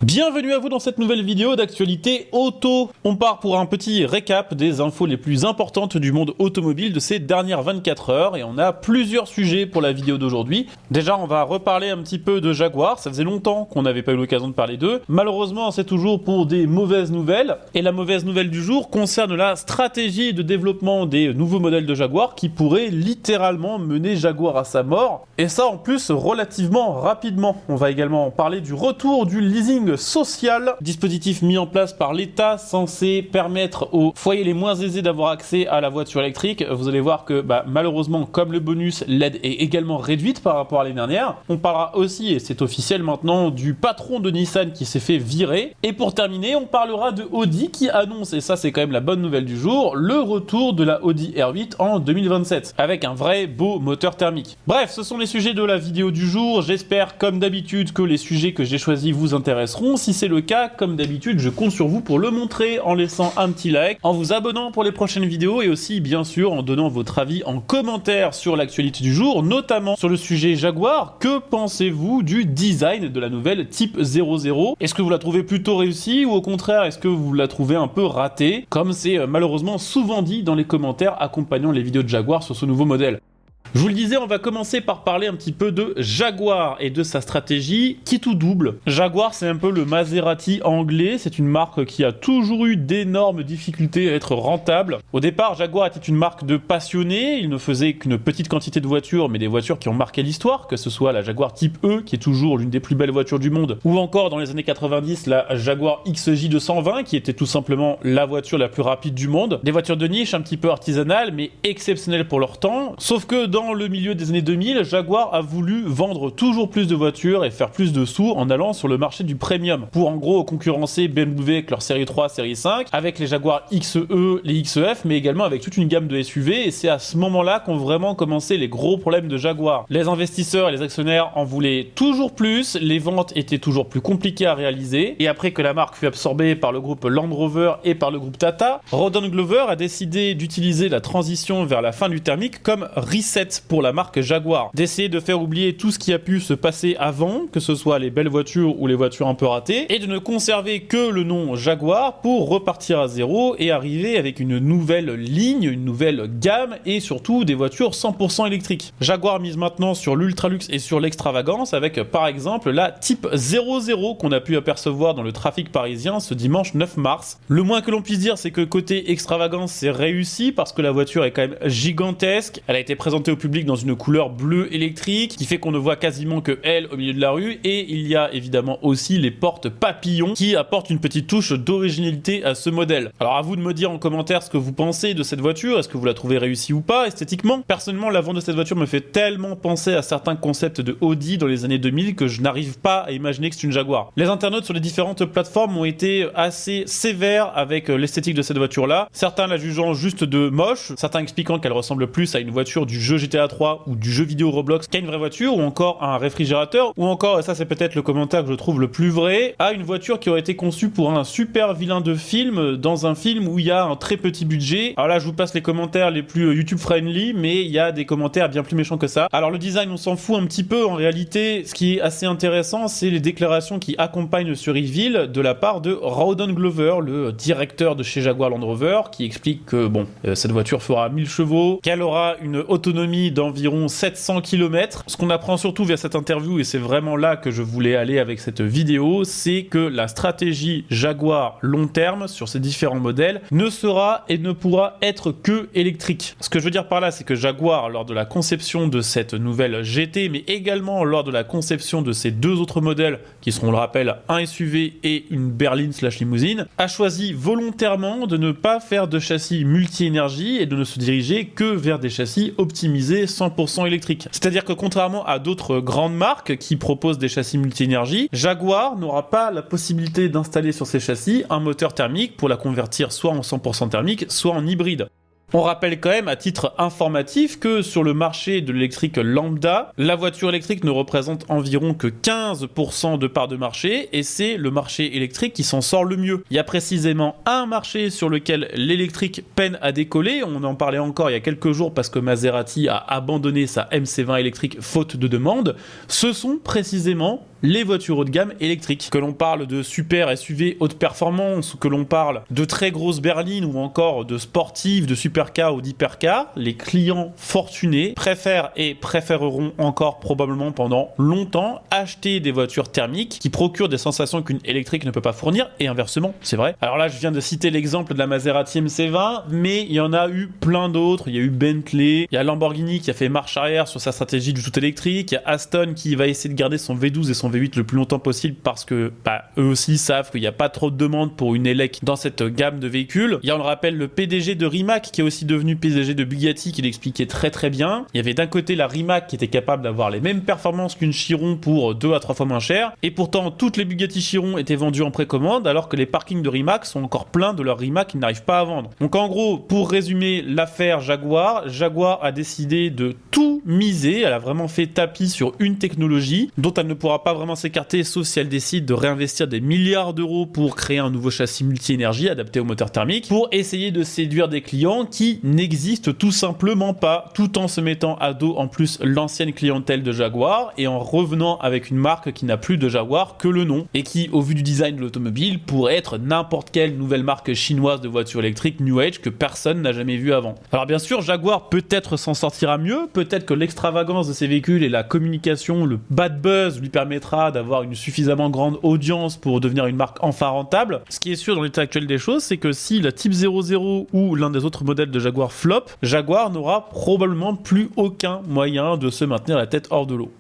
Bienvenue à vous dans cette nouvelle vidéo d'actualité auto. On part pour un petit récap des infos les plus importantes du monde automobile de ces dernières 24 heures et on a plusieurs sujets pour la vidéo d'aujourd'hui. Déjà, on va reparler un petit peu de Jaguar, ça faisait longtemps qu'on n'avait pas eu l'occasion de parler d'eux. Malheureusement, c'est toujours pour des mauvaises nouvelles et la mauvaise nouvelle du jour concerne la stratégie de développement des nouveaux modèles de Jaguar qui pourrait littéralement mener Jaguar à sa mort et ça en plus relativement rapidement. On va également parler du retour du leasing social, dispositif mis en place par l'État censé permettre aux foyers les moins aisés d'avoir accès à la voiture électrique. Vous allez voir que malheureusement, comme le bonus, l'aide est également réduite par rapport à l'année dernière. On parlera aussi, et c'est officiel maintenant, du patron de Nissan qui s'est fait virer. Et pour terminer, on parlera de Audi qui annonce, et ça c'est quand même la bonne nouvelle du jour, le retour de la Audi R8 en 2027, avec un vrai beau moteur thermique. Bref, ce sont les sujets de la vidéo du jour. J'espère, comme d'habitude, que les sujets que j'ai choisis vous intéresseront. Si c'est le cas, comme d'habitude, je compte sur vous pour le montrer en laissant un petit like, en vous abonnant pour les prochaines vidéos et aussi, bien sûr, en donnant votre avis en commentaire sur l'actualité du jour, notamment sur le sujet Jaguar. Que pensez-vous du design de la nouvelle Type 00? Est-ce que vous la trouvez plutôt réussie ou au contraire, est-ce que vous la trouvez un peu ratée, comme c'est malheureusement souvent dit dans les commentaires accompagnant les vidéos de Jaguar sur ce nouveau modèle? Je vous le disais, on va commencer par parler un petit peu de Jaguar et de sa stratégie qui tout double. Jaguar, c'est un peu le Maserati anglais, c'est une marque qui a toujours eu d'énormes difficultés à être rentable. Au départ, Jaguar était une marque de passionnés, il ne faisait qu'une petite quantité de voitures, mais des voitures qui ont marqué l'histoire, que ce soit la Jaguar Type E, qui est toujours l'une des plus belles voitures du monde, ou encore dans les années 90, la Jaguar XJ220, qui était tout simplement la voiture la plus rapide du monde. Des voitures de niche, un petit peu artisanales, mais exceptionnelles pour leur temps, sauf que dans le milieu des années 2000, Jaguar a voulu vendre toujours plus de voitures et faire plus de sous en allant sur le marché du premium pour en gros concurrencer BMW avec leur série 3, série 5, avec les Jaguar XE, les XEF, mais également avec toute une gamme de SUV et c'est à ce moment-là qu'ont vraiment commencé les gros problèmes de Jaguar. Les investisseurs et les actionnaires en voulaient toujours plus, les ventes étaient toujours plus compliquées à réaliser et après que la marque fut absorbée par le groupe Land Rover et par le groupe Tata, Rodon Glover a décidé d'utiliser la transition vers la fin du thermique comme reset pour la marque Jaguar, d'essayer de faire oublier tout ce qui a pu se passer avant, que ce soit les belles voitures ou les voitures un peu ratées, et de ne conserver que le nom Jaguar pour repartir à zéro et arriver avec une nouvelle ligne, une nouvelle gamme et surtout des voitures 100% électriques. Jaguar mise maintenant sur l'ultra-luxe et sur l'extravagance avec par exemple la Type 00 qu'on a pu apercevoir dans le trafic parisien ce dimanche 9 mars. Le moins que l'on puisse dire c'est que côté extravagance c'est réussi parce que la voiture est quand même gigantesque, elle a été présentée au public dans une couleur bleue électrique qui fait qu'on ne voit quasiment que elle au milieu de la rue et il y a évidemment aussi les portes papillons qui apportent une petite touche d'originalité à ce modèle. Alors à vous de me dire en commentaire ce que vous pensez de cette voiture, est-ce que vous la trouvez réussie ou pas esthétiquement. Personnellement la vente de cette voiture me fait tellement penser à certains concepts de Audi dans les années 2000 que je n'arrive pas à imaginer que c'est une Jaguar. Les internautes sur les différentes plateformes ont été assez sévères avec l'esthétique de cette voiture là, certains la jugeant juste de moche, certains expliquant qu'elle ressemble plus à une voiture du jeu GTA 3 ou du jeu vidéo Roblox qu'à une vraie voiture ou encore à un réfrigérateur ou encore, et ça c'est peut-être le commentaire que je trouve le plus vrai, à une voiture qui aurait été conçue pour un super vilain de film dans un film où il y a un très petit budget. Alors là je vous passe les commentaires les plus YouTube friendly mais il y a des commentaires bien plus méchants que ça. Alors le design on s'en fout un petit peu en réalité, ce qui est assez intéressant c'est les déclarations qui accompagnent ce reveal de la part de Rodon Glover, le directeur de chez Jaguar Land Rover, qui explique que bon cette voiture fera 1000 chevaux, qu'elle aura une autonomie d'environ 700 km. Ce qu'on apprend surtout via cette interview, et c'est vraiment là que je voulais aller avec cette vidéo, c'est que la stratégie Jaguar long terme sur ces différents modèles ne sera et ne pourra être que électrique. Ce que je veux dire par là, c'est que Jaguar, lors de la conception de cette nouvelle GT, mais également lors de la conception de ces deux autres modèles, qui seront, on le rappelle, un SUV et une berline/limousine, a choisi volontairement de ne pas faire de châssis multi-énergie et de ne se diriger que vers des châssis optimisés 100% électriques. C'est-à-dire que contrairement à d'autres grandes marques qui proposent des châssis multi-énergie, Jaguar n'aura pas la possibilité d'installer sur ces châssis un moteur thermique pour la convertir soit en 100% thermique, soit en hybride. On rappelle quand même à titre informatif que sur le marché de l'électrique lambda, la voiture électrique ne représente environ que 15% de part de marché et c'est le marché électrique qui s'en sort le mieux. Il y a précisément un marché sur lequel l'électrique peine à décoller, on en parlait encore il y a quelques jours parce que Maserati a abandonné sa MC20 électrique faute de demande, ce sont précisément les voitures haut de gamme électriques. Que l'on parle de super SUV haute performance, que l'on parle de très grosses berlines ou encore de sportives, de supercars ou d'hypercars, les clients fortunés préfèrent et préféreront encore probablement pendant longtemps acheter des voitures thermiques qui procurent des sensations qu'une électrique ne peut pas fournir, et inversement, c'est vrai. Alors là, je viens de citer l'exemple de la Maserati MC20, mais il y en a eu plein d'autres. Il y a eu Bentley, il y a Lamborghini qui a fait marche arrière sur sa stratégie du tout électrique, il y a Aston qui va essayer de garder son V12 et son V8 le plus longtemps possible parce que eux aussi savent qu'il n'y a pas trop de demande pour une élec dans cette gamme de véhicules. Il y a, on le rappelle, le PDG de Rimac qui est aussi devenu PDG de Bugatti, qui l'expliquait très bien. Il y avait d'un côté la Rimac qui était capable d'avoir les mêmes performances qu'une Chiron pour 2 à 3 fois moins cher, et pourtant toutes les Bugatti Chiron étaient vendues en précommande alors que les parkings de Rimac sont encore pleins de leurs Rimac qui n'arrivent pas à vendre. Donc en gros, pour résumer l'affaire Jaguar a décidé de tout miser. Elle a vraiment fait tapis sur une technologie dont elle ne pourra pas vraiment s'écarter, sauf si elle décide de réinvestir des milliards d'euros pour créer un nouveau châssis multi-énergie adapté au moteur thermique, pour essayer de séduire des clients qui n'existent tout simplement pas, tout en se mettant à dos en plus l'ancienne clientèle de Jaguar et en revenant avec une marque qui n'a plus de Jaguar que le nom et qui, au vu du design de l'automobile, pourrait être n'importe quelle nouvelle marque chinoise de voitures électriques New Age que personne n'a jamais vu avant. Alors bien sûr, Jaguar peut-être s'en sortira mieux, peut-être que l'extravagance de ses véhicules et la communication, le bad buzz lui permettra d'avoir une suffisamment grande audience pour devenir une marque enfin rentable. Ce qui est sûr dans l'état actuel des choses, c'est que si la Type 00 ou l'un des autres modèles de Jaguar flop, Jaguar n'aura probablement plus aucun moyen de se maintenir la tête hors de l'eau.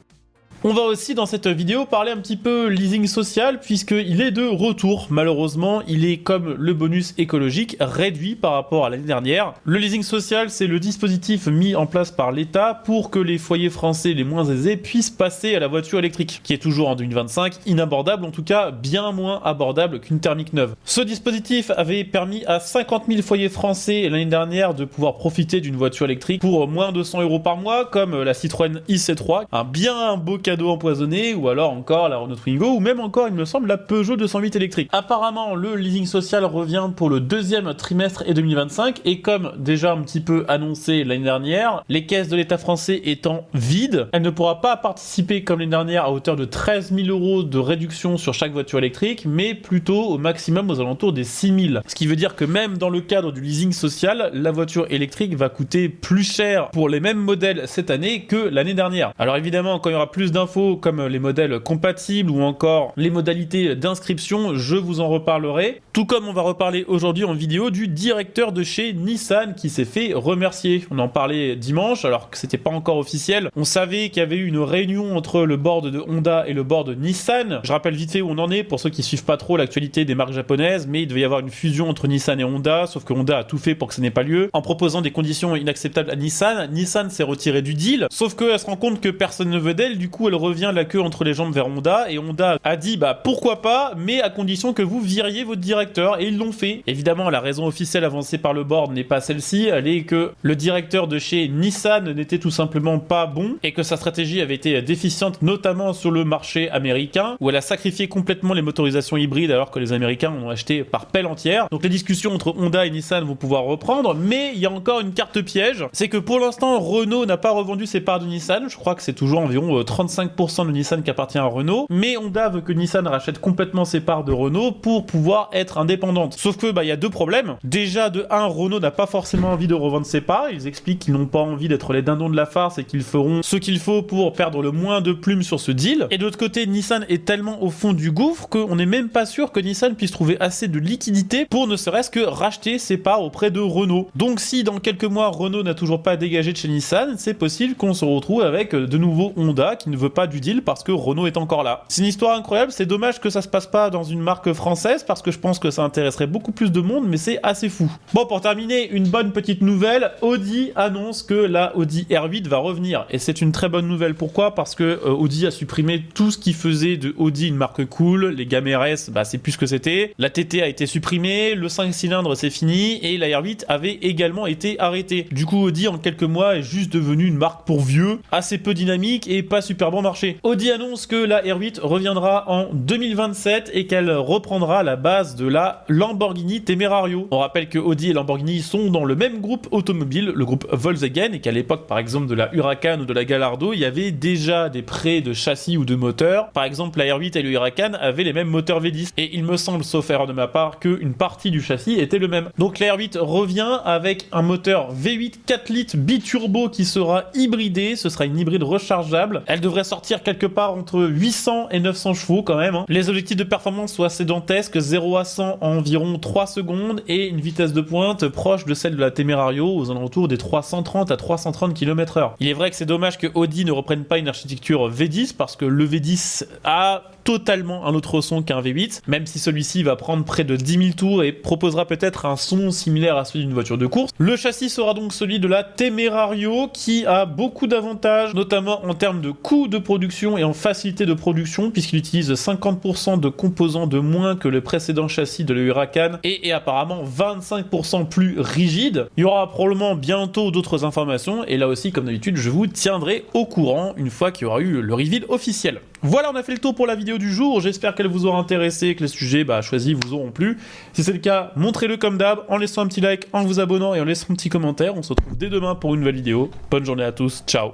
On va aussi dans cette vidéo parler un petit peu leasing social puisqu'il est de retour. Malheureusement, il est comme le bonus écologique réduit par rapport à l'année dernière. Le leasing social, c'est le dispositif mis en place par l'État pour que les foyers français les moins aisés puissent passer à la voiture électrique, qui est toujours en 2025 inabordable, en tout cas bien moins abordable qu'une thermique neuve. Ce dispositif avait permis à 50 000 foyers français l'année dernière de pouvoir profiter d'une voiture électrique pour moins de 100 € par mois, comme la Citroën IC3, un bien beau cadeau empoisonné, ou alors encore la Renault Twingo, ou même encore, il me semble, la Peugeot 208 électrique. Apparemment, le leasing social revient pour le deuxième trimestre et 2025, et comme déjà un petit peu annoncé l'année dernière, les caisses de l'État français étant vides, elle ne pourra pas participer comme l'année dernière à hauteur de 13 000 € de réduction sur chaque voiture électrique, mais plutôt au maximum aux alentours des 6 000. Ce qui veut dire que même dans le cadre du leasing social, la voiture électrique va coûter plus cher pour les mêmes modèles cette année que l'année dernière. Alors évidemment, quand il y aura plus d'infos comme les modèles compatibles ou encore les modalités d'inscription, je vous en reparlerai. Tout comme on va reparler aujourd'hui en vidéo du directeur de chez Nissan qui s'est fait remercier. On en parlait dimanche alors que c'était pas encore officiel. On savait qu'il y avait eu une réunion entre le board de Honda et le board de Nissan. Je rappelle vite fait où on en est pour ceux qui suivent pas trop l'actualité des marques japonaises, mais il devait y avoir une fusion entre Nissan et Honda, sauf que Honda a tout fait pour que ça n'ait pas lieu. En proposant des conditions inacceptables à Nissan, Nissan s'est retiré du deal, sauf qu'elle se rend compte que personne ne veut d'elle, du coup elle revient la queue entre les jambes vers Honda, et Honda a dit pourquoi pas, mais à condition que vous viriez votre directeur, et ils l'ont fait. Évidemment, la raison officielle avancée par le board n'est pas celle-ci, elle est que le directeur de chez Nissan n'était tout simplement pas bon, et que sa stratégie avait été déficiente, notamment sur le marché américain, où elle a sacrifié complètement les motorisations hybrides alors que les Américains en ont acheté par pelle entière. Donc les discussions entre Honda et Nissan vont pouvoir reprendre, mais il y a encore une carte piège, c'est que pour l'instant Renault n'a pas revendu ses parts de Nissan, je crois que c'est toujours environ 35% de Nissan qui appartient à Renault, mais Honda veut que Nissan rachète complètement ses parts de Renault pour pouvoir être indépendante. Sauf que il y a deux problèmes. Déjà, de 1, Renault n'a pas forcément envie de revendre ses parts, ils expliquent qu'ils n'ont pas envie d'être les dindons de la farce et qu'ils feront ce qu'il faut pour perdre le moins de plumes sur ce deal. Et de l'autre côté, Nissan est tellement au fond du gouffre qu'on n'est même pas sûr que Nissan puisse trouver assez de liquidité pour ne serait-ce que racheter ses parts auprès de Renault. Donc si dans quelques mois Renault n'a toujours pas dégagé de chez Nissan, c'est possible qu'on se retrouve avec de nouveau Honda qui ne veut pas du deal parce que Renault est encore là. C'est une histoire incroyable, c'est dommage que ça se passe pas dans une marque française parce que je pense que ça intéresserait beaucoup plus de monde, mais c'est assez fou. Bon, pour terminer, une bonne petite nouvelle, Audi annonce que la Audi R8 va revenir, et c'est une très bonne nouvelle. Pourquoi ? Parce que Audi a supprimé tout ce qui faisait de Audi une marque cool, les gammes RS, c'est plus ce que c'était, la TT a été supprimée, le 5 cylindres c'est fini, et la R8 avait également été arrêtée. Du coup, Audi en quelques mois est juste devenue une marque pour vieux, assez peu dynamique et pas super bon marché. Audi annonce que la R8 reviendra en 2027 et qu'elle reprendra la base de la Lamborghini Temerario. On rappelle que Audi et Lamborghini sont dans le même groupe automobile, le groupe Volkswagen, et qu'à l'époque, par exemple, de la Huracan ou de la Gallardo, il y avait déjà des prêts de châssis ou de moteurs. Par exemple, la R8 et le Huracan avaient les mêmes moteurs V10. Et il me semble, sauf erreur de ma part, qu'une partie du châssis était le même. Donc la R8 revient avec un moteur V8 4 litres biturbo qui sera hybridé. Ce sera une hybride rechargeable. Elle devrait sortir quelque part entre 800 et 900 chevaux quand même. Les objectifs de performance sont assez dantesques, 0 à 100 en environ 3 secondes et une vitesse de pointe proche de celle de la Temerario aux alentours des 330 à 330 km/h. Il est vrai que c'est dommage que Audi ne reprenne pas une architecture V10 parce que le V10 a totalement un autre son qu'un V8, même si celui-ci va prendre près de 10 000 tours et proposera peut-être un son similaire à celui d'une voiture de course. Le châssis sera donc celui de la Temerario qui a beaucoup d'avantages, notamment en termes de coût de production et en facilité de production, puisqu'il utilise 50% de composants de moins que le précédent châssis de la Huracan et est apparemment 25% plus rigide. Il y aura probablement bientôt d'autres informations et là aussi, comme d'habitude, je vous tiendrai au courant une fois qu'il y aura eu le reveal officiel. Voilà, on a fait le tour pour la vidéo du jour. J'espère qu'elle vous aura intéressé, que les sujets choisis vous auront plu. Si c'est le cas, montrez-le comme d'hab en laissant un petit like, en vous abonnant et en laissant un petit commentaire. On se retrouve dès demain pour une nouvelle vidéo. Bonne journée à tous, ciao.